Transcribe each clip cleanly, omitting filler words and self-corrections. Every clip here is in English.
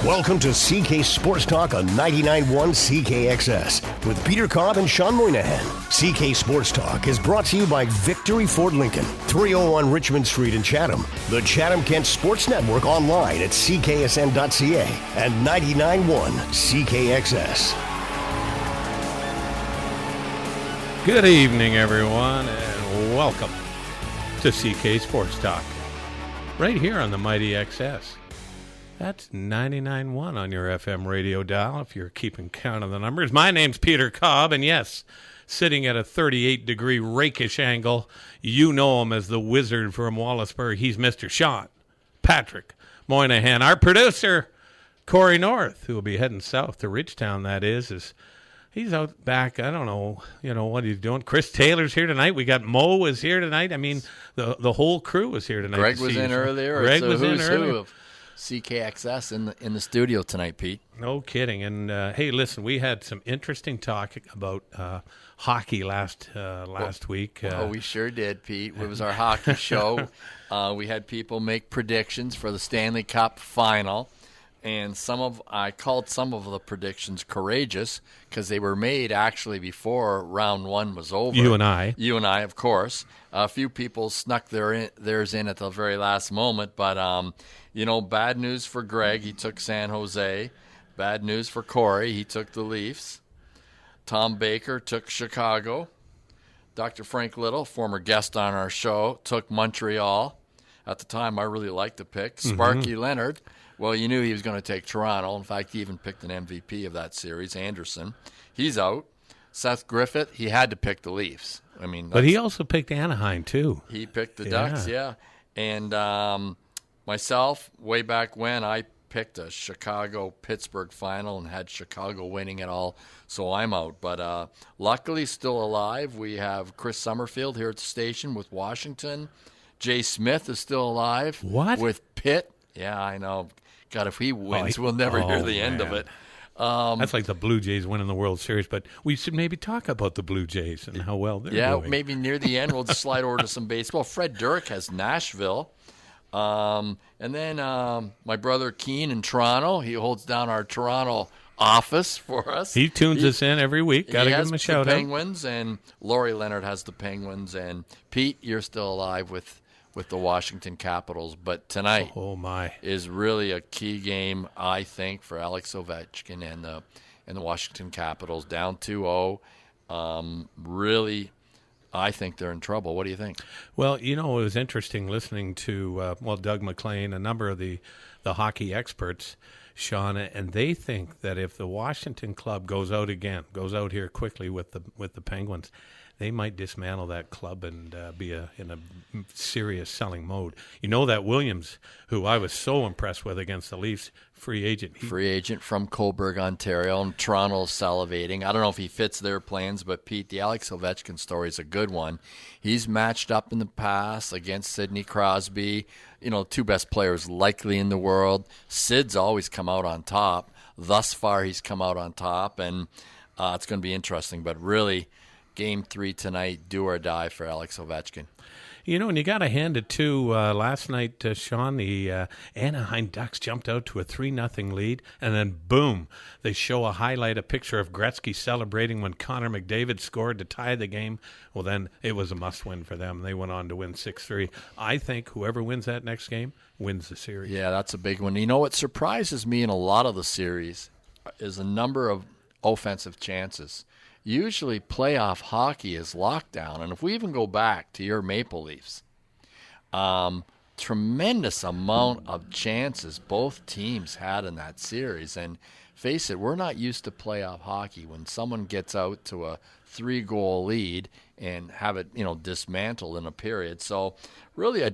Welcome to CK Sports Talk on 99.1 CKXS with Peter Cobb and Shawn Moynihan. CK Sports Talk is brought to you by Victory Ford Lincoln, 301 Richmond Street in Chatham, the Chatham-Kent Sports Network online at cksn.ca and 99.1 CKXS. Good evening, everyone, and welcome to CK Sports Talk, right here on the Mighty XS. That's 99.1 on your FM radio dial, if you're keeping count of the numbers. My name's Peter Cobb, and yes, sitting at a 38-degree rakish angle, you know him as the wizard from Wallaceburg. He's Mr. Shawn, Patrick Moynihan. Our producer, Corey North, who will be heading south to Ridgetown, that is he's out back. I don't know, what he's doing. Chris Taylor's here tonight. We got Mo is here tonight. I mean, the whole crew is here tonight. Greg was in earlier. Greg was in earlier. CKXS in the studio tonight, Pete. No kidding. And hey, listen, we had some interesting talk about hockey last week. We sure did, Pete. It was our hockey show. We had people make predictions for the Stanley Cup final, and I called some of the predictions courageous because they were made actually before round one was over. You and I, of course. A few people snuck theirs in at the very last moment, but bad news for Greg. He took San Jose. Bad news for Corey. He took the Leafs. Tom Baker took Chicago. Dr. Frank Little, former guest on our show, took Montreal. At the time, I really liked the pick. Sparky Leonard, well, you knew he was going to take Toronto. In fact, he even picked an MVP of that series, Anderson. He's out. Seth Griffith, he had to pick the Leafs. But he also picked Anaheim, too. He picked the Ducks, yeah. And myself, way back when, I picked a Chicago-Pittsburgh final and had Chicago winning it all, so I'm out. But luckily, still alive. We have Chris Summerfield here at the station with Washington. Jay Smith is still alive. What? With Pitt. Yeah, I know. God, if he wins, we'll never hear the end of it. That's like the Blue Jays winning the World Series, but we should maybe talk about the Blue Jays and how well they're doing. Yeah, maybe near the end we'll just slide over to some baseball. Fred Durk has Nashville. And then my brother Keane in Toronto. He holds down our Toronto office for us. He tunes us in every week. Got to give him a shout out. Penguins, and Laurie Leonard has the Penguins. And Pete, you're still alive with the Washington Capitals. But tonight is really a key game, I think, for Alex Ovechkin and the Washington Capitals. Down 2-0. Really, I think they're in trouble. What do you think? Well, it was interesting listening to, Doug McLean, a number of the hockey experts, Shawn, and they think that if the Washington club goes out here quickly with the Penguins, they might dismantle that club and be in a serious selling mode. That Williams, who I was so impressed with against the Leafs, free agent. Free agent from Coburg, Ontario, and Toronto's salivating. I don't know if he fits their plans, but Pete, the Alex Ovechkin story is a good one. He's matched up in the past against Sidney Crosby, two best players likely in the world. Sid's always come out on top. Thus far, he's come out on top, and it's going to be interesting, but really, Game 3 tonight, do or die for Alex Ovechkin. And you got to hand it to last night, Shawn, the Anaheim Ducks jumped out to a 3-0 lead, and then boom, they show a picture of Gretzky celebrating when Connor McDavid scored to tie the game. Well, then it was a must-win for them. They went on to win 6-3. I think whoever wins that next game wins the series. Yeah, that's a big one. What surprises me in a lot of the series is the number of offensive chances. Usually playoff hockey is lockdown, and if we even go back to your Maple Leafs, tremendous amount of chances both teams had in that series. And face it, we're not used to playoff hockey when someone gets out to a 3-goal lead and have it, dismantled in a period. So really, I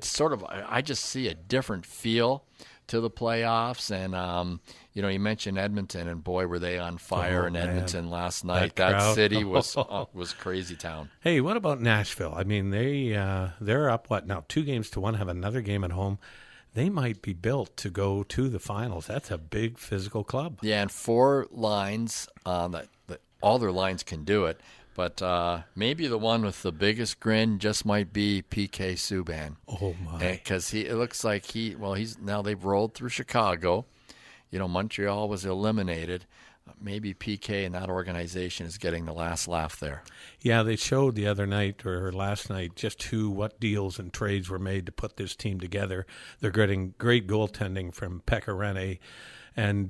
just see a different feel to the playoffs. And you mentioned Edmonton, and boy, were they on fire in Edmonton last night. That city was crazy town. Hey, what about Nashville? I mean, they're up now 2-1, have another game at home. They might be built to go to the finals. That's a big physical club. Yeah, and 4 lines that all their lines can do it. But maybe the one with the biggest grin just might be PK Subban. Oh my! Because it looks like he's now they've rolled through Chicago. Montreal was eliminated. Maybe PK and that organization is getting the last laugh there. Yeah, they showed the other night or last night just what deals and trades were made to put this team together. They're getting great goaltending from Pekka Rinne. And,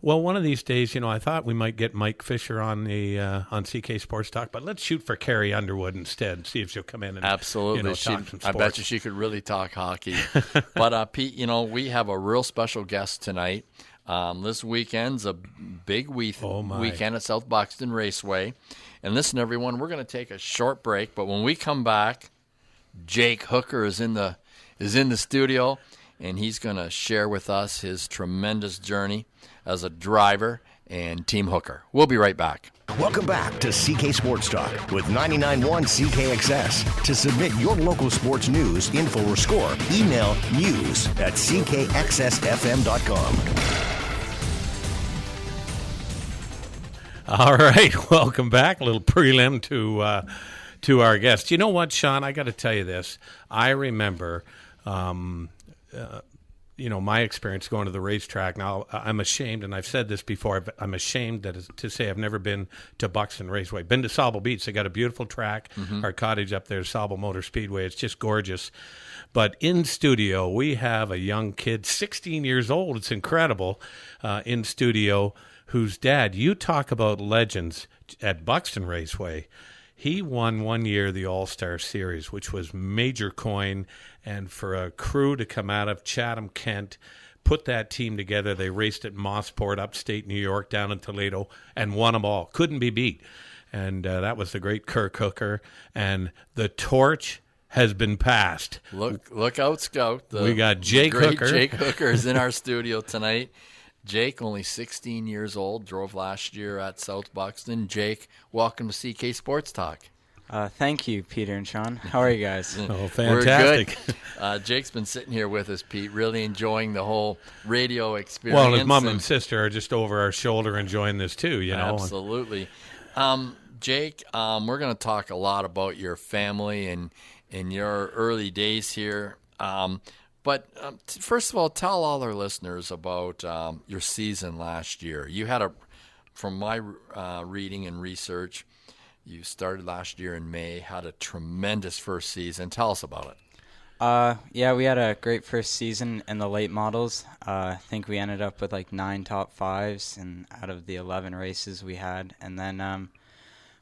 one of these days, I thought we might get Mike Fisher on CK Sports Talk, but let's shoot for Carrie Underwood instead, see if she'll come in and absolutely. talk some sports. I bet you she could really talk hockey. But, Pete, we have a real special guest tonight. This weekend's a big weekend at South Buxton Raceway. And listen, everyone, we're going to take a short break, but when we come back, Jake Hooker is in the studio. And he's going to share with us his tremendous journey as a driver and Team Hooker. We'll be right back. Welcome back to CK Sports Talk with 99.1 CKXS. To submit your local sports news, info, or score, email news@ckxsfm.com. All right, welcome back. A little prelim to our guest. You know what, Shawn? I got to tell you this. I remember my experience going to the racetrack. Now, I'm ashamed, and I've said this before, I'm ashamed to say I've never been to Buxton Raceway. Been to Sauble Beach. They got a beautiful track. Mm-hmm. Our cottage up there, Sauble Motor Speedway. It's just gorgeous. But in studio, we have a young kid, 16 years old. It's incredible, in studio, whose dad, you talk about legends at Buxton Raceway. He won one year the All-Star Series, which was major coin, and for a crew to come out of Chatham, Kent, put that team together. They raced at Mossport, upstate New York, down in Toledo, and won them all. Couldn't be beat. And that was the great Kirk Hooker. And the torch has been passed. Look out, Scout. We got Jake Hooker. Jake Hooker is in our studio tonight. Jake, only 16 years old, drove last year at South Buxton. Jake, welcome to CK Sports Talk. Thank you, Peter and Shawn. How are you guys? Oh, fantastic. We're good. Jake's been sitting here with us, Pete, really enjoying the whole radio experience. Well, his mom and sister are just over our shoulder enjoying this too, Absolutely. Jake, we're going to talk a lot about your family and your early days here. But first of all, tell all our listeners about your season last year. You had from my reading and research, you started last year in May, had a tremendous first season. Tell us about it. Yeah, we had a great first season in the late models. I think we ended up with like 9 top 5s and out of the 11 races we had. And then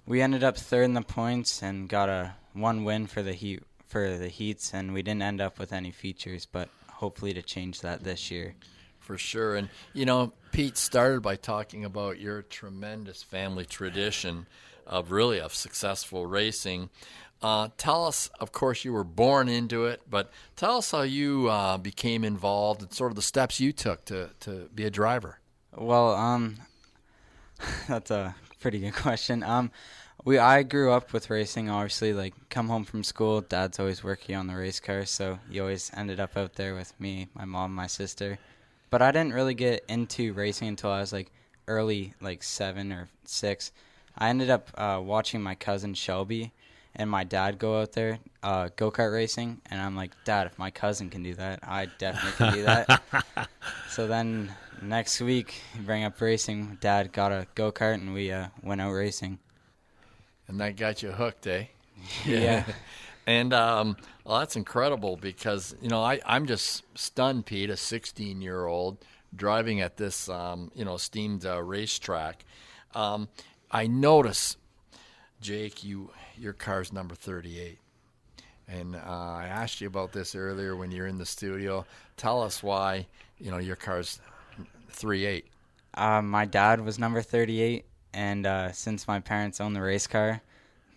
we ended up third in the points and got one win for the heats, and we didn't end up with any features, but hopefully to change that this year. For sure. And, Pete started by talking about your tremendous family tradition of successful racing. Tell us, of course, you were born into it, but tell us how you became involved and sort of the steps you took to be a driver. Well, that's a pretty good question. I grew up with racing, obviously, like come home from school, Dad's always working on the race car, so he always ended up out there with me, my mom, my sister. But I didn't really get into racing until I was like early, like 7 or 6. I ended up watching my cousin Shelby and my dad go out there go-kart racing, and I'm like, Dad, if my cousin can do that, I definitely can do that. So then next week, bring up racing, Dad got a go-kart, and we went out racing. And that got you hooked, eh? Yeah. And that's incredible because, I'm just stunned, Pete, a 16-year-old driving at this, steamed racetrack. I notice, Jake, your car's number 38. And I asked you about this earlier when you're in the studio. Tell us why, your car's 38. My dad was number 38. And since my parents own the race car,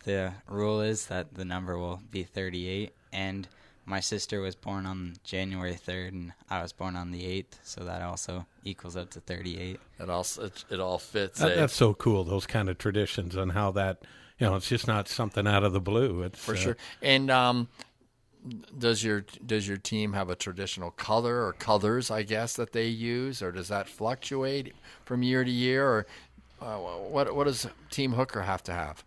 the rule is that the number will be 38. And my sister was born on January 3rd, and I was born on the 8th, so that also equals up to 38. It all fits. That's so cool, those kind of traditions and how that, it's just not something out of the blue. It's for sure. And does your team have a traditional color or colors, I guess, that they use, or does that fluctuate from year to year, or what does Team Hooker have to have?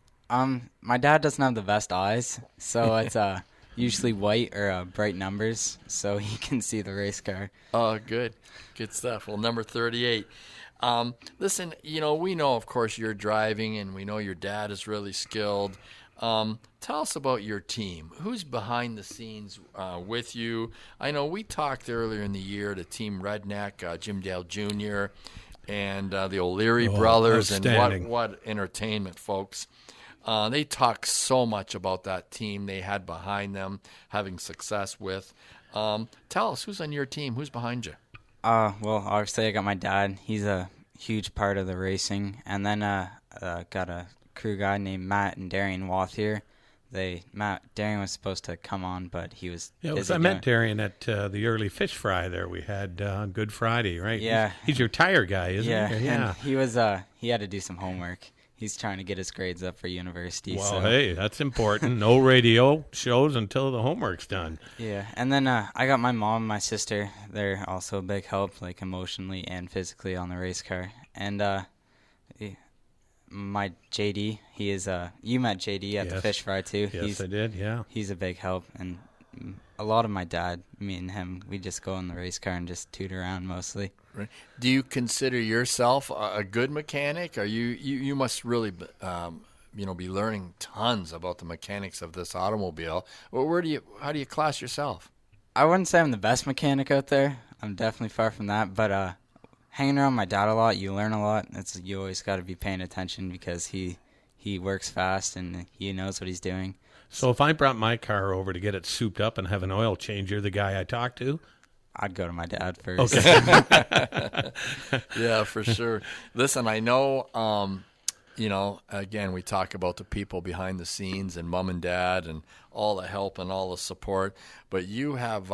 My dad doesn't have the best eyes, so it's usually white or bright numbers, so he can see the race car. Oh, good stuff. Well, number 38. Listen, we know, of course, you're driving, and we know your dad is really skilled. Tell us about your team. Who's behind the scenes with you? I know we talked earlier in the year to Team Redneck, Jim Dale Jr., and the O'Leary brothers, and what entertainment, folks. They talk so much about that team they had behind them, having success with. Tell us, who's on your team? Who's behind you? Well, obviously I got my dad. He's a huge part of the racing. And then got a crew guy named Matt and Darian Wathier. Darian was supposed to come on, but he was busy. I met Darian at the early fish fry there we had on Good Friday, right? Yeah. He's your tire guy, isn't he? Yeah. And he had to do some homework. He's trying to get his grades up for university. Well, hey, that's important. No radio shows until the homework's done. Yeah, and then I got my mom and my sister. They're also a big help, like emotionally and physically on the race car. And my JD, he is you met JD at the fish fry too. Yes, I did, yeah. He's a big help, and a lot of my dad, me and him, we just go in the race car and just toot around mostly. Right. Do you consider yourself a good mechanic? Or you must really be learning tons about the mechanics of this automobile. Well, how do you class yourself? I wouldn't say I'm the best mechanic out there. I'm definitely far from that, but hanging around my dad a lot, you learn a lot. You always got to be paying attention because he works fast and he knows what he's doing. So if I brought my car over to get it souped up and have an oil change, you're the guy I talk to? I'd go to my dad first. Okay. Yeah, for sure. Listen, I know, again, we talk about the people behind the scenes and mom and dad and all the help and all the support, but you have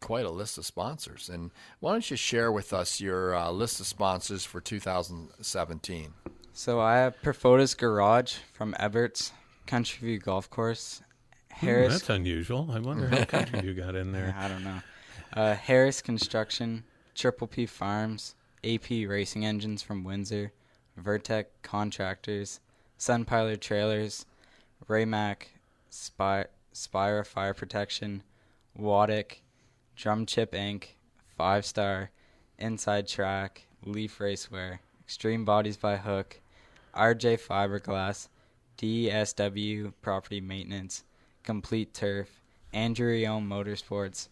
quite a list of sponsors. And why don't you share with us your list of sponsors for 2017? So I have Perfota's Garage from Ebert's, Country View Golf Course. Harris. That's unusual. I wonder how Country View got in there. I don't know. Harris Construction, Triple P Farms, AP Racing Engines from Windsor, Vertec Contractors, Sunpiler Trailers, Raymac, Spira Fire Protection, Waddick, Drum Chip Inc., 5 Star, Inside Track, Leaf Racewear, Extreme Bodies by Hook, RJ Fiberglass, DSW Property Maintenance, Complete Turf, Andrew Rion Motorsports,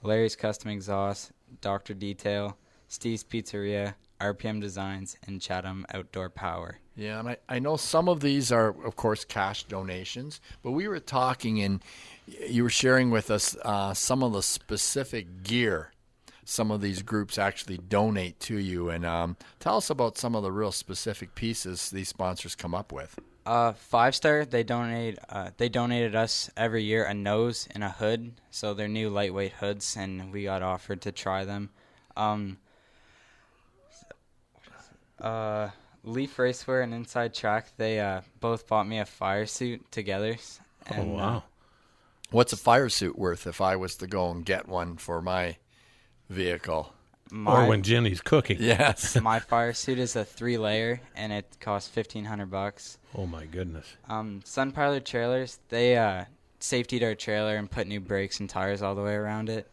Larry's Custom Exhaust, Dr. Detail, Steve's Pizzeria, RPM Designs, and Chatham Outdoor Power. Yeah, and I know some of these are, of course, cash donations, but we were talking and you were sharing with us some of the specific gear some of these groups actually donate to you. And tell us about some of the real specific pieces these sponsors come up with. 5 Star, they donated us every year a nose and a hood, so they're new lightweight hoods, and we got offered to try them. Leaf Racewear and Inside Track, they both bought me a fire suit together. And, oh, wow. What's a fire suit worth if I was to go and get one for my vehicle? Or when Jenny's cooking. Yes. My fire suit is a 3-layer, and it costs $1,500. Oh, my goodness. Sunpiler Trailers, they safetied our trailer and put new brakes and tires all the way around it.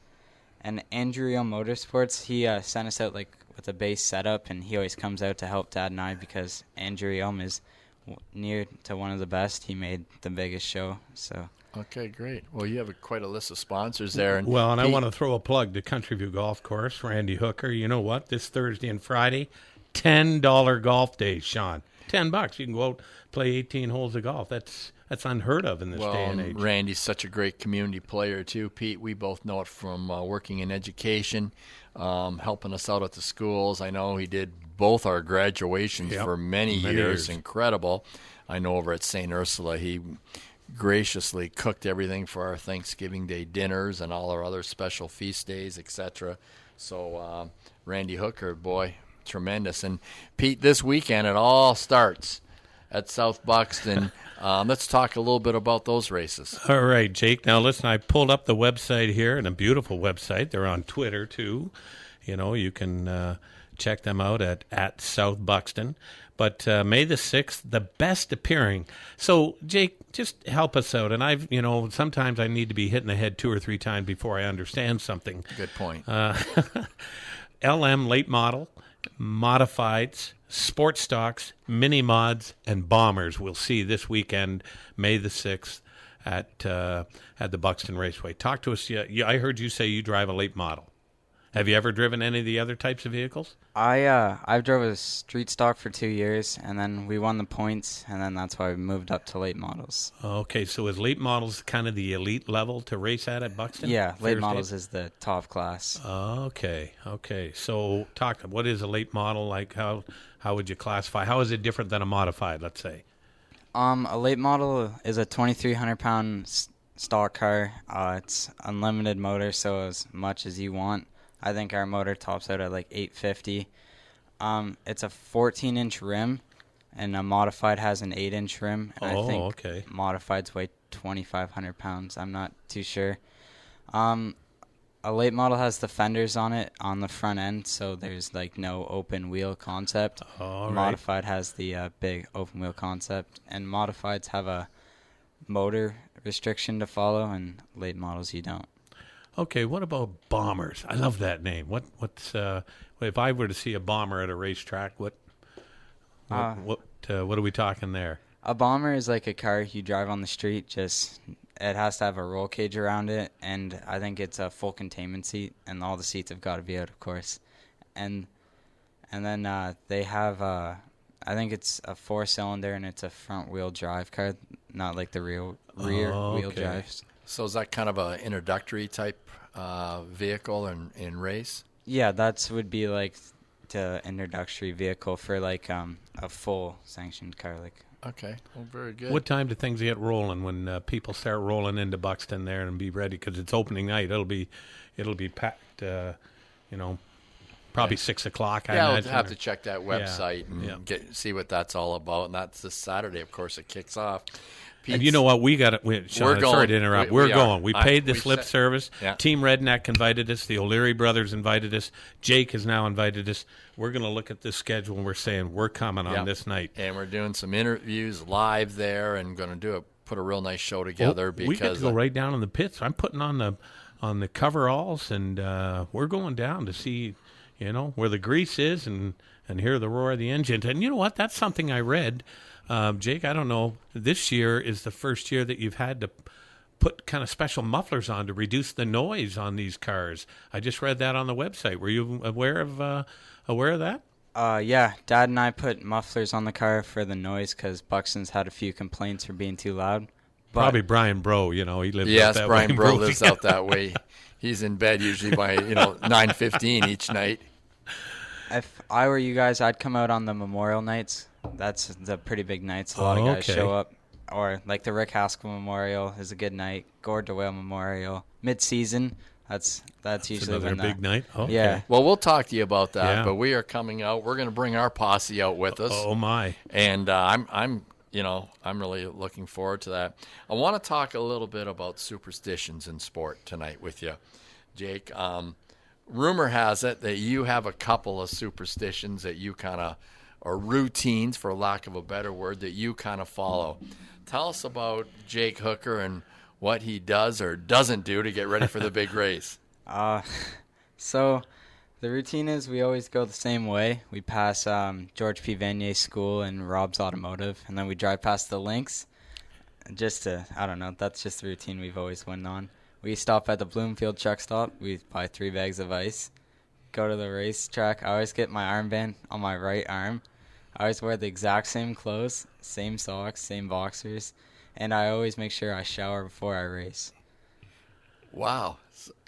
And Andrew Rion Motorsports, he sent us out with a base setup, and he always comes out to help Dad and I because Andrew Rion is near to one of the best. He made the biggest show, so... Okay, great. Well, you have quite a list of sponsors there. And I want to throw a plug to Country View Golf Course, Randy Hooker. You know what? This Thursday and Friday, $10 golf days, Shawn. $10. You can go out, play 18 holes of golf. That's unheard of in this day and age. Randy's such a great community player, too, Pete. We both know it from working in education, helping us out at the schools. I know he did both our graduations for many years. Incredible. I know over at St. Ursula, he graciously cooked everything for our Thanksgiving Day dinners and all our other special feast days, etc. So Randy Hooker, boy, tremendous. And Pete, this weekend it all starts at South Buxton. Let's talk a little bit about those races. All right, Jake. Now listen, I pulled up the website here, and a beautiful website. They're on Twitter too. You know, you can check them out at South Buxton. But May the 6th, the best appearing. So, Jake, just help us out. And sometimes I need to be hit in the head 2 or 3 times before I understand something. Good point. LM late model, modifieds, sports stocks, mini mods, and bombers we'll see this weekend, May the 6th, at the Buxton Raceway. Talk to us. I heard you say you drive a late model. Have you ever driven any of the other types of vehicles? I've drove a street stock for 2 years, and then we won the points, and then that's why we moved up to late models. Okay, so is late models kind of the elite level to race at Buxton? Yeah, late Thursday? models is the top class. Okay. So what is a late model like? How would you classify? How is it different than a modified, let's say? A late model is a 2,300-pound stock car. It's unlimited motor, so as much as you want. I think our motor tops out at like 850. It's a 14-inch rim, and a modified has an 8-inch rim. And I think okay. modifieds weigh 2,500 pounds. I'm not too sure. A late model has the fenders on it on the front end, so there's like no open wheel concept. All Modified has the big open wheel concept, and modifieds have a motor restriction to follow, and late models you don't. Okay, what about bombers? I love that name. What's if I were to see a bomber at a racetrack, what are we talking there? A bomber is like a car you drive on the street. Just it has to have a roll cage around it, and I think it's a full containment seat, and all the seats have got to be out, of course. And then they have I think it's a 4-cylinder, and it's a front wheel drive car, not like the rear wheel drives. So is that kind of an introductory type vehicle in race? Yeah, that would be like the introductory vehicle for like a full sanctioned car. Okay, well, very good. What time do things get rolling when people start rolling into Buxton there and be ready? Because it's opening night. It'll be packed. Probably 6 o'clock. Yeah, I I'll imagine. have to check that website and see what that's all about. And that's this Saturday, of course. It kicks off. And you know what? We got it. Sean, sorry to interrupt. We're going. We paid this lip service. Yeah. Team Redneck invited us. The O'Leary brothers invited us. Jake has now invited us. We're going to look at this schedule, and we're saying we're coming on this night. And we're doing some interviews live there, and going to put a real nice show together. We get to go right down in the pits. I'm putting on the coveralls, and we're going down to see, where the grease is, and hear the roar of the engine. And you know what? That's something I read. Jake, I don't know, this year is the first year that you've had to put kind of special mufflers on to reduce the noise on these cars. I just read that on the website. Were you aware of that? Yeah, Dad and I put mufflers on the car for the noise because Buxton's had a few complaints for being too loud. Probably Brian Bro, he lives out that way. Yes, Brian Bro lives out that way. He's in bed usually by 9:15 each night. If I were you guys, I'd come out on the Memorial nights. That's the pretty big nights. A lot of guys show up. Or like the Rick Haskell Memorial is a good night. Gord DeWale Memorial. Mid-season, that's usually another big night. Okay. Yeah. Well, we'll talk to you about that. But we are coming out. We're going to bring our posse out with us. Oh my! And I'm really looking forward to that. I want to talk a little bit about superstitions in sport tonight with you, Jake. Rumor has it that you have a couple of superstitions that you kind of, or routines, for lack of a better word, that you kind of follow. Tell us about Jake Hooker and what he does or doesn't do to get ready for the big race. So the routine is we always go the same way. We pass George P. Vanier's school and Rob's Automotive, and then we drive past the links. I don't know, that's just the routine we've always went on. We stop at the Bloomfield truck stop. We buy 3 bags of ice. Go to the racetrack. I always get my armband on my right arm. I always wear the exact same clothes, same socks, same boxers, and I always make sure I shower before I race. Wow.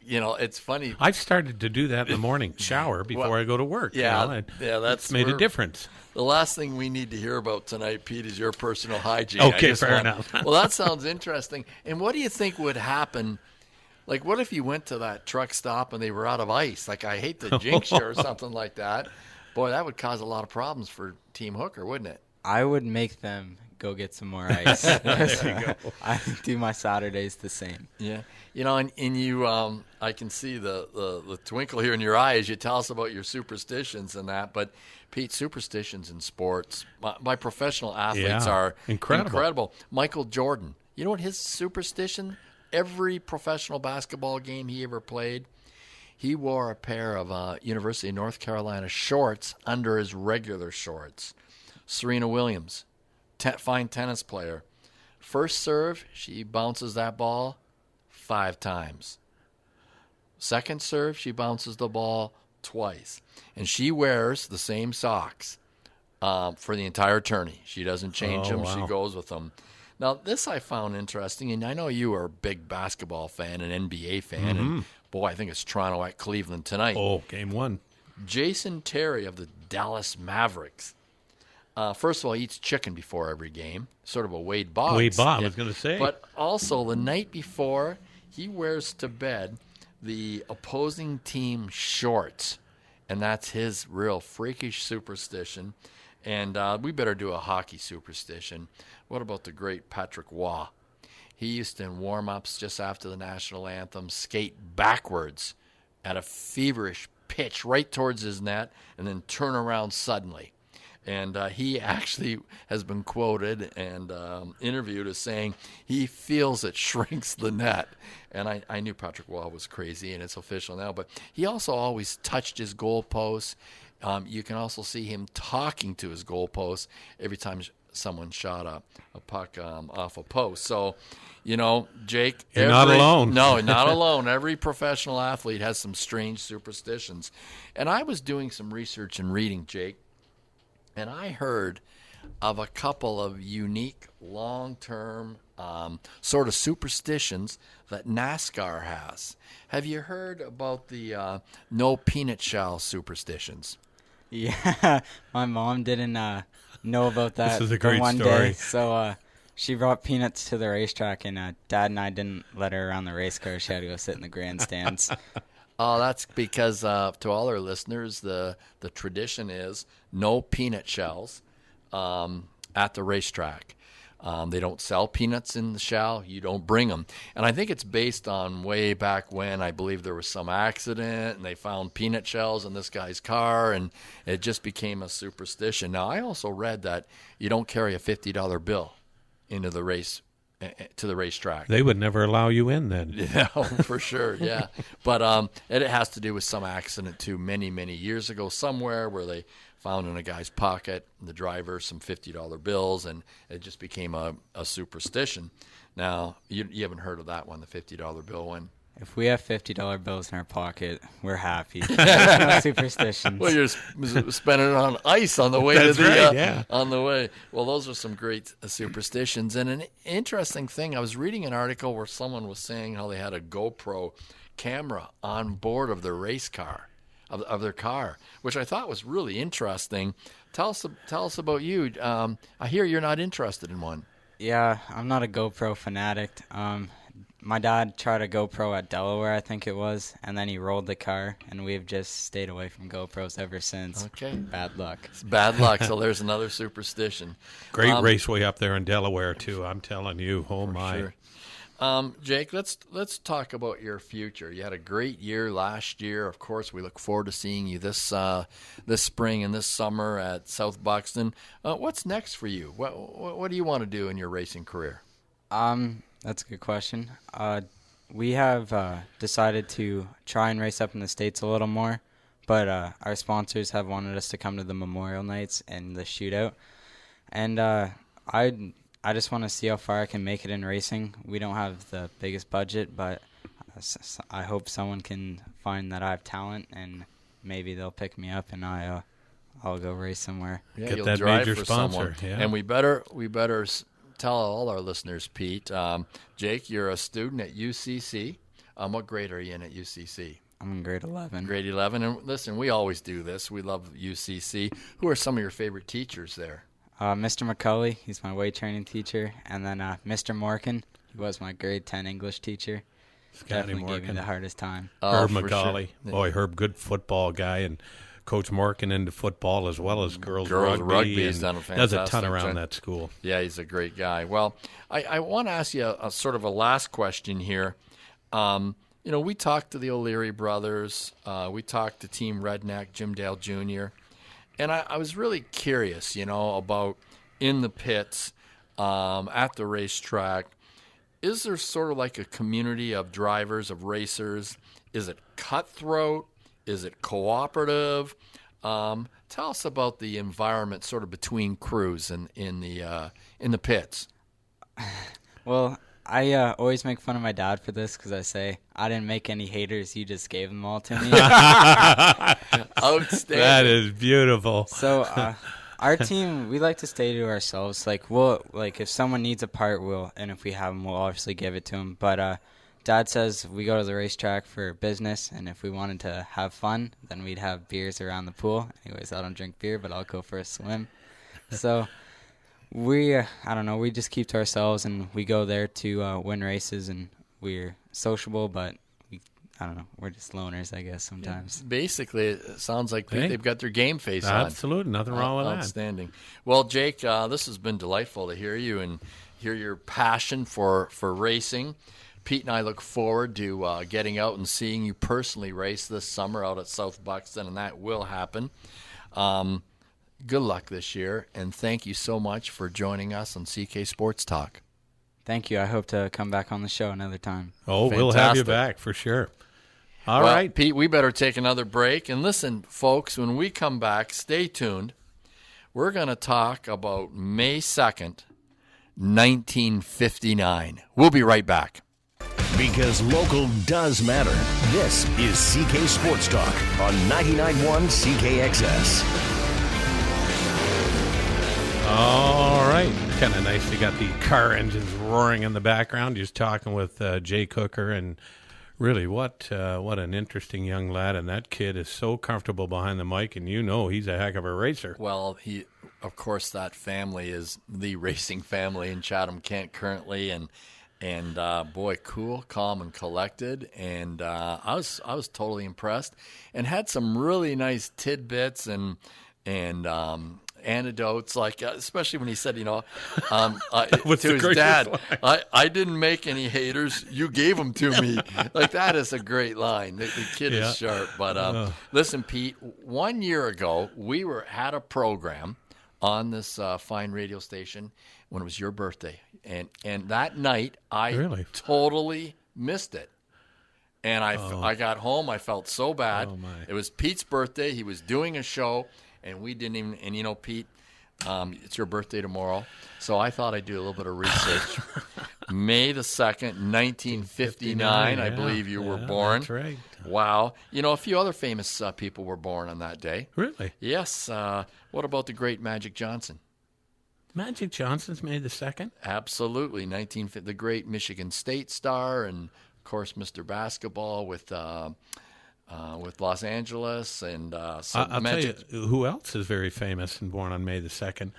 It's funny. I've started to do that in the morning, shower before I go to work. That's made a difference. The last thing we need to hear about tonight, Pete, is your personal hygiene. Okay, fair enough. Well, that sounds interesting. And what do you think would happen? Like, what if you went to that truck stop and they were out of ice? Like, I hate to jinx you or something like that. Boy, that would cause a lot of problems for Team Hooker, wouldn't it? I would make them go get some more ice. I do my Saturdays the same. Yeah. And you, I can see the twinkle here in your eye as you tell us about your superstitions and that. But, Pete, superstitions in sports, my professional athletes are incredible. Michael Jordan, you know what his superstition? Every professional basketball game he ever played, he wore a pair of University of North Carolina shorts under his regular shorts. Serena Williams, fine tennis player. First serve, she bounces that ball 5 times. Second serve, she bounces the ball twice. And she wears the same socks for the entire tourney. She doesn't change them. Wow. She goes with them. Now, this I found interesting, and I know you are a big basketball fan, an NBA fan, and boy, I think it's Toronto at Cleveland tonight. Oh, game 1. Jason Terry of the Dallas Mavericks. First of all, he eats chicken before every game, sort of a Wade Boggs. Wade Boggs, I was going to say. But also, the night before, he wears to bed the opposing team shorts, and that's his real freakish superstition. And we better do a hockey superstition. What about the great Patrick Waugh? He used to, in warm-ups just after the national anthem, skate backwards at a feverish pitch right towards his net and then turn around suddenly. And he actually has been quoted and interviewed as saying he feels it shrinks the net. And I knew Patrick Waugh was crazy, and it's official now. But he also always touched his goalposts. You can also see him talking to his goalposts every time someone shot a puck off a post. So, Jake. You're not alone. No, not alone. Every professional athlete has some strange superstitions. And I was doing some research and reading, Jake, and I heard of a couple of unique long-term sort of superstitions that NASCAR has. Have you heard about the no peanut shell superstitions? Yeah, my mom didn't know about that. This is a great one story. Day, so she brought peanuts to the racetrack, and Dad and I didn't let her around the race car. She had to go sit in the grandstands. Oh, that's because to all our listeners, the tradition is no peanut shells at the racetrack. They don't sell peanuts in the shell. You don't bring them. And I think it's based on way back when I believe there was some accident and they found peanut shells in this guy's car, and it just became a superstition. Now, I also read that you don't carry a $50 bill into the race to the racetrack. They would never allow you in then. Yeah, for sure, yeah. But it has to do with some accident, too, many, many years ago somewhere where they found in a guy's pocket, the driver, some $50 bills, and it just became a superstition. Now, you haven't heard of that one, the $50 bill one? If we have $50 bills in our pocket, we're happy. No superstitions. Well, you're spending it on ice on the way That's to the right, yeah. on the way. Well, those are some great superstitions. And an interesting thing, I was reading an article where someone was saying how they had a GoPro camera on board of their race car, of their car, which I thought was really interesting. Tell us about you. I hear you're not interested in one. Yeah, I'm not a GoPro fanatic. My dad tried a GoPro at Delaware, I think it was, and then he rolled the car, and we've just stayed away from GoPros ever since. Okay. Bad luck. It's bad luck, so there's another superstition. Great raceway up there in Delaware, too. I'm telling you. Oh, my. Sure. Jake, let's talk about your future. You had a great year last year. Of course, we look forward to seeing you this spring and this summer at South Buxton. What's next for you? What do you want to do in your racing career? That's a good question. We have decided to try and race up in the States a little more, but our sponsors have wanted us to come to the Memorial Nights and the shootout. And I just want to see how far I can make it in racing. We don't have the biggest budget, but I hope someone can find that I have talent, and maybe they'll pick me up, and I'll go race somewhere. Yeah, Get you'll that drive major for sponsor. someone. Yeah. And we better tell all our listeners, Pete. Jake, you're a student at UCC. What grade are you in at UCC? I'm in grade 11. Grade 11. And listen, we always do this. We love UCC. Who are some of your favorite teachers there? Mr. McCulley, he's my weight training teacher. And then Mr. Morgan, he was my grade 10 English teacher. Scotty Definitely gave me Morgan. the hardest time. Herb for McCauley. sure. Boy, Herb, good football guy and Coach Morgan into football as well as girls rugby. He's and done a does a ton fantastic around job. that school. Yeah, he's a great guy. Well, I want to ask you a sort of a last question here. We talked to the O'Leary brothers. We talked to Team Redneck, Jim Dale Jr., and I was really curious, about in the pits, at the racetrack. Is there sort of like a community of drivers, of racers? Is it cutthroat? Is it cooperative? Tell us about the environment sort of between crews and in the pits. Well, I always make fun of my dad for this because I say, I didn't make any haters, you just gave them all to me. Outstanding. That is beautiful. So our team, we like to stay to ourselves. If someone needs a part, and if we have them, we'll obviously give it to them. But Dad says we go to the racetrack for business, and if we wanted to have fun, then we'd have beers around the pool. Anyways, I don't drink beer, but I'll go for a swim. So we just keep to ourselves, and we go there to win races, and we're sociable, but we're just loners, I guess, sometimes. Basically, it sounds like they've got their game face on. Absolutely, nothing wrong with that. Outstanding. Well, Jake, this has been delightful to hear you and hear your passion for racing. Pete and I look forward to getting out and seeing you personally race this summer out at South Buxton, and that will happen. Good luck this year, and thank you so much for joining us on CK Sports Talk. Thank you. I hope to come back on the show another time. Oh, Fantastic. We'll have you back for sure. All right, Pete, we better take another break. And listen, folks, when we come back, stay tuned. We're going to talk about May 2nd, 1959. We'll be right back. Because local does matter. This is CK Sports Talk on 99.1 CKXS. All right. Kind of nice. You got the car engines roaring in the background. Just talking with Jay Cooker, and really, what an interesting young lad. And that kid is so comfortable behind the mic, and he's a heck of a racer. Well, of course, that family is the racing family in Chatham-Kent currently, and boy, cool, calm, and collected. And I was totally impressed, and had some really nice tidbits and anecdotes, like especially when he said, to his dad, I didn't make any haters, you gave them to me. Like, that is a great line. The kid is sharp. But listen, Pete, 1 year ago we had a program on this fine radio station when it was your birthday, and that night I totally missed it. And I got home, I felt so bad. It was Pete's birthday, he was doing a show, and we didn't even, and Pete, it's your birthday tomorrow, so I thought I'd do a little bit of research. May the 2nd, 1959, I believe you were born. That's right. Wow. A few other famous people were born on that day. Really? Yes. What about the great Magic Johnson? Magic Johnson's May the 2nd? Absolutely. The great Michigan State star, and, of course, Mr. Basketball with Los Angeles, and I'll tell you who else is very famous and born on May the 2nd.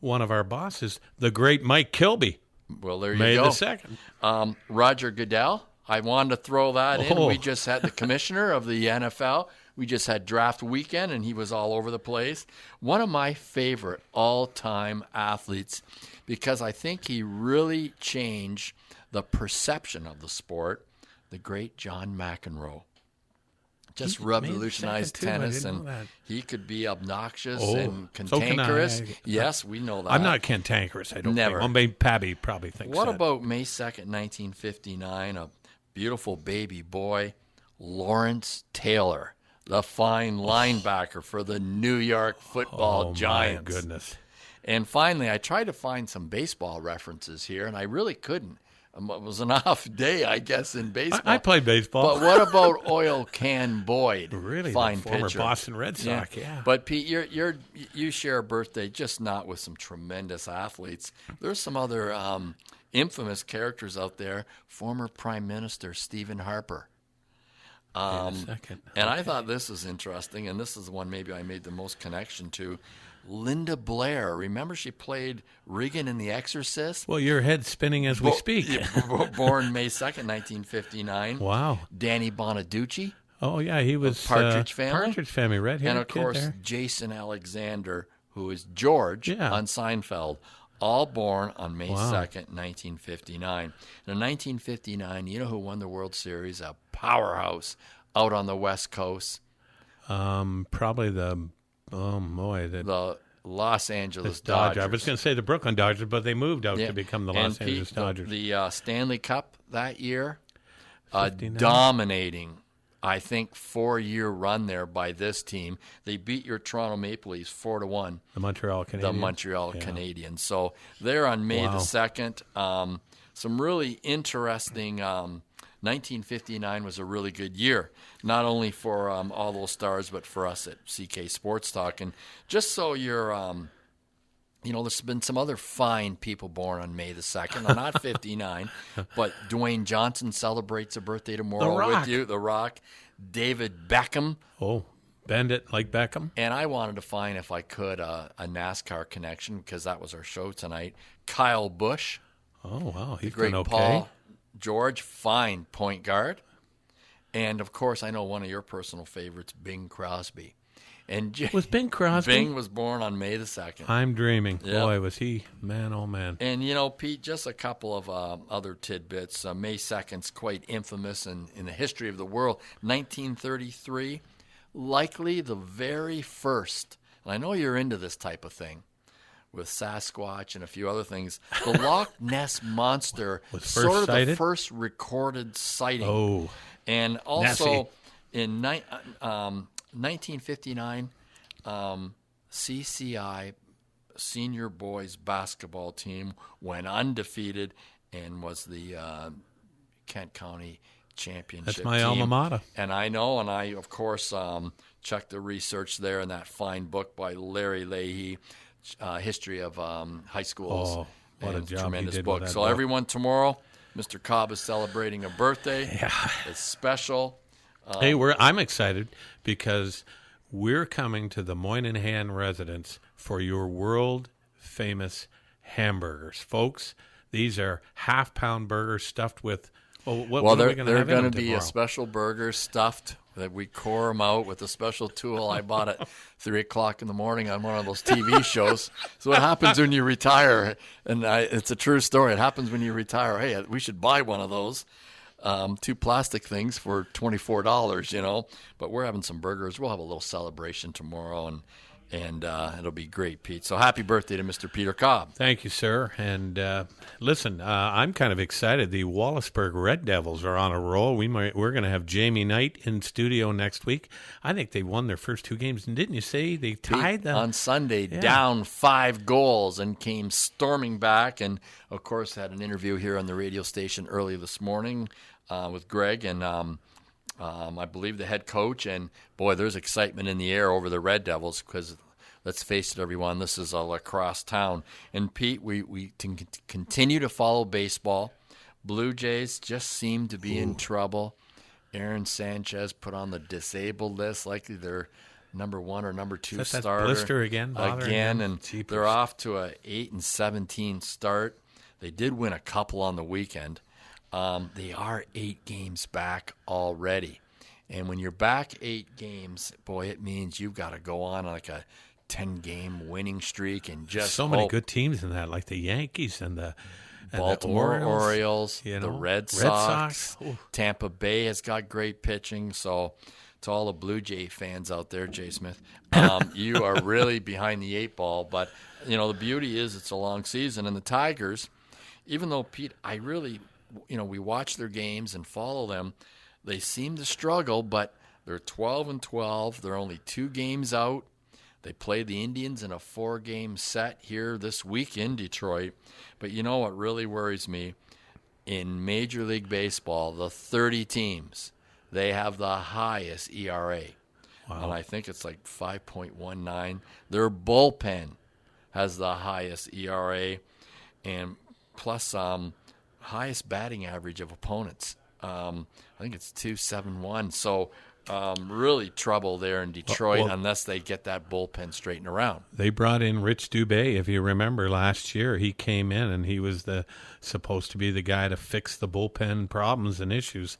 One of our bosses, the great Mike Kilby. Well, there you May go. the 2nd. Roger Goodell. I wanted to throw that in. We just had the commissioner of the NFL. We just had draft weekend, and he was all over the place. One of my favorite all-time athletes, because I think he really changed the perception of the sport, the great John McEnroe. Just revolutionized tennis, and he could be obnoxious and cantankerous. Yes, we know that. I'm not cantankerous, I don't think. Well, maybe Pabby probably thinks What that. about May 2nd, 1959, a beautiful baby boy, Lawrence Taylor, the fine linebacker for the New York Football Giants. My goodness. And finally, I tried to find some baseball references here, and I really couldn't. It was an off day, I guess, in baseball. I played baseball. But what about Oil Can Boyd? Really, fine the former pitcher. Boston Red Sox. Yeah. But Pete, you share a birthday just not with some tremendous athletes. There's some other infamous characters out there. Former Prime Minister Stephen Harper. And I thought this was interesting, and this is the one maybe I made the most connection to. Linda Blair. Remember, she played Regan in The Exorcist? Well, your head's spinning as we speak. Born May 2nd, 1959. Wow. Danny Bonaducci. Oh, yeah, he was Partridge Family. Partridge Family, red-haired And, of kid course, there. Jason Alexander, who is George on Seinfeld, all born on May 2nd, 1959. And in 1959, you know who won the World Series? A powerhouse out on the West Coast. Probably the Los Angeles Dodgers. I was going to say the Brooklyn Dodgers, but they moved out to become the Los Angeles Dodgers. The Stanley Cup that year, 59. dominating, I think, 4-year run there by this team. They beat your Toronto Maple Leafs 4-1. The Montreal Canadiens. The Montreal Canadiens. So they're on May the 2nd. Some really interesting. 1959 was a really good year, not only for all those stars, but for us at CK Sports Talk. And just so you're, there's been some other fine people born on May the 2nd. I'm not 59, but Dwayne Johnson celebrates a birthday tomorrow with you. The Rock. David Beckham. Oh, bend it like Beckham. And I wanted to find, if I could, a NASCAR connection, because that was our show tonight. Kyle Busch. Oh, wow. He's great doing okay. Paul George, fine point guard. And, of course, I know one of your personal favorites, Bing Crosby. And was Bing Crosby? Bing was born on May the 2nd. I'm dreaming. Yep. Boy, was he, man, oh, man. And, Pete, just a couple of other tidbits. May 2nd's quite infamous in the history of the world. 1933, likely the very first, and I know you're into this type of thing, with Sasquatch and a few other things, the Loch Ness Monster was sort of sighted? the first recorded sighting. Oh, and also Nessie. in 1959, CCI senior boys basketball team went undefeated and was the Kent County championship that's my team. alma mater. And I know, and I, of course, checked the research there in that fine book by Larry Leahy, History of High Schools. Oh, what a job tremendous he did book. with that So book. everyone, tomorrow, Mr. Cobb is celebrating a birthday. Yeah. It's special. Hey, I'm excited because we're coming to the Moynihan residence for your world-famous hamburgers. Folks, these are half-pound burgers stuffed with, what are we going to they're have in going them to be tomorrow? a special burger stuffed that we core them out with a special tool I bought at 3 o'clock in the morning on one of those TV shows. So what happens when you retire, and it's a true story, it happens when you retire, hey, we should buy one of those. 2 plastic things for $24, But we're having some burgers. We'll have a little celebration tomorrow, and it'll be great, Pete. So happy birthday to Mr. Peter Cobb. Thank you, sir. And listen, I'm kind of excited. The Wallaceburg Red Devils are on a roll. We're going to have Jamie Knight in studio next week. I think they won their first 2 games. And didn't you say they tied them? On Sunday, down 5 goals and came storming back. And, of course, had an interview here on the radio station early this morning with Greg and I believe the head coach. And, boy, there's excitement in the air over the Red Devils because, let's face it, everyone, this is a lacrosse town. And, Pete, we continue to follow baseball. Blue Jays just seem to be in trouble. Aaron Sanchez put on the disabled list, likely their number 1 or number 2 Is that starter. blister again? And Jeepers. they're off to a 8-17 start. They did win a couple on the weekend. They are 8 games back already. And when you're back 8 games, boy, it means you've got to go on like a 10-game winning streak and just so many good teams in that, like the Yankees and the Baltimore Orioles, you the know, Red Sox. Ooh. Tampa Bay has got great pitching. So to all the Blue Jay fans out there, Jay Smith, you are really behind the 8 ball. But, the beauty is it's a long season. And the Tigers, even though, Pete, I really – we watch their games and follow them. They seem to struggle, but they're 12-12. They're only 2 games out. They play the Indians in a 4-game set here this week in Detroit. But you know what really worries me? In Major League Baseball, the 30 teams, they have the highest ERA. Wow. And I think it's like 5.19. Their bullpen has the highest ERA. And plus highest batting average of opponents. I think it's 2.71. So really trouble there in Detroit unless they get that bullpen straightened around. They brought in Rich Dubé, if you remember last year. He came in and he was supposed to be the guy to fix the bullpen problems and issues.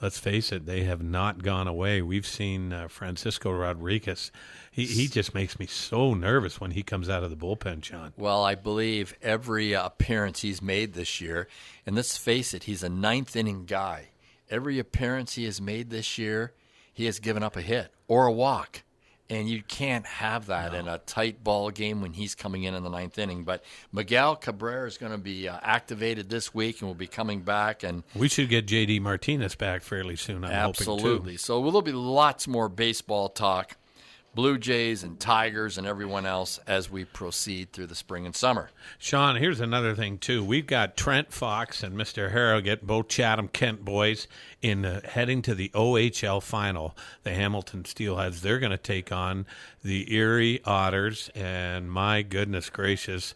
let's face it, they have not gone away. We've seen Francisco Rodriguez. He just makes me so nervous when he comes out of the bullpen, Shawn. Well, I believe every appearance he's made this year, and let's face it, he's a ninth-inning guy. Every appearance he has made this year, he has given up a hit or a walk. And you can't have that in a tight ball game when he's coming in the ninth inning. But Miguel Cabrera is going to be activated this week and will be coming back. And we should get J.D. Martinez back fairly soon, I'm hoping, too. Absolutely. So there'll be lots more baseball talk, Blue Jays and Tigers and everyone else as we proceed through the spring and summer. Shawn, here's another thing, too. We've got Trent Fox and Mr. Harrogate, both Chatham-Kent boys, in heading to the OHL final. The Hamilton Steelheads, they're going to take on the Erie Otters, and my goodness gracious,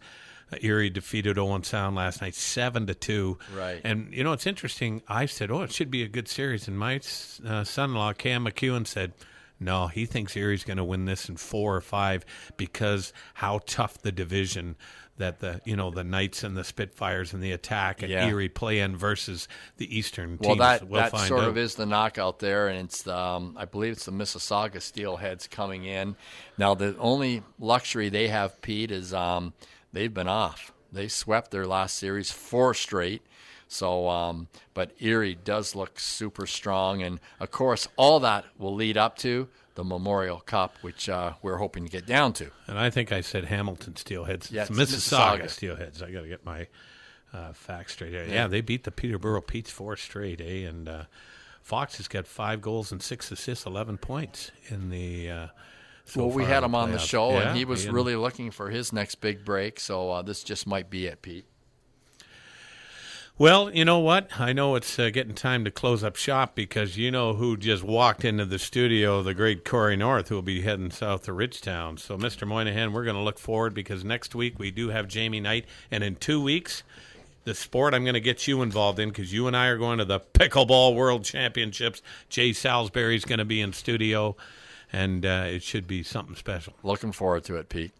Erie defeated Owen Sound last night 7-2. Right. And, you know, it's interesting. I said, it should be a good series. And my son-in-law, Cam McEwen, said, no, he thinks Erie's going to win this in 4 or 5 because how tough the division that the Knights and the Spitfires and the Attack at Erie play in versus the Eastern teams. Well, We'll that find sort out. of is the knockout there, and it's I believe it's the Mississauga Steelheads coming in. Now, the only luxury they have, Pete, is they've been off. They swept their last series 4 straight. So, but Erie does look super strong, and of course, all that will lead up to the Memorial Cup, which we're hoping to get down to. And I think I said Hamilton Steelheads. Yeah, It's it's Mississauga Mississauga. Steelheads. I got to get my facts straight here. Yeah, they beat the Peterborough Petes 4 straight, eh? And Fox has got 5 goals and 6 assists, 11 points in the. So we far had in him on the playoffs. show, Yeah, and he was really looking for his next big break. So this just might be it, Pete. Well, you know what? I know it's getting time to close up shop because you know who just walked into the studio, the great Corey North, who will be heading south to Ridgetown. So, Mr. Moynihan, we're going to look forward because next week we do have Jamie Knight, and in 2 weeks, the sport I'm going to get you involved in because you and I are going to the Pickleball World Championships. Jay Salisbury's going to be in studio, and it should be something special. Looking forward to it, Pete.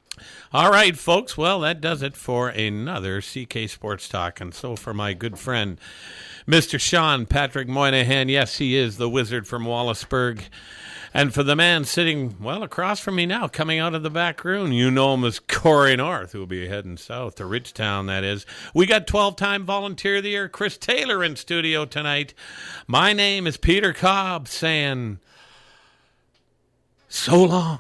All right, folks. Well, that does it for another CK Sports Talk. And so for my good friend, Mr. Shawn Patrick Moynihan, yes, he is the wizard from Wallaceburg. And for the man sitting, well, across from me now, coming out of the back room, you know him as Corey North, who will be heading south to Ridgetown, that is. We got 12-time Volunteer of the Year Chris Taylor in studio tonight. My name is Peter Cobb saying, so long.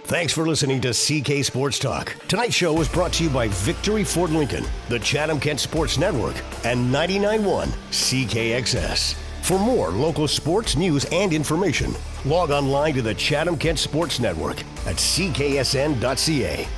Thanks for listening to CK Sports Talk. Tonight's show was brought to you by Victory Ford Lincoln, the Chatham-Kent Sports Network, and 99.1 CKXS. For more local sports news and information, log online to the Chatham-Kent Sports Network at cksn.ca.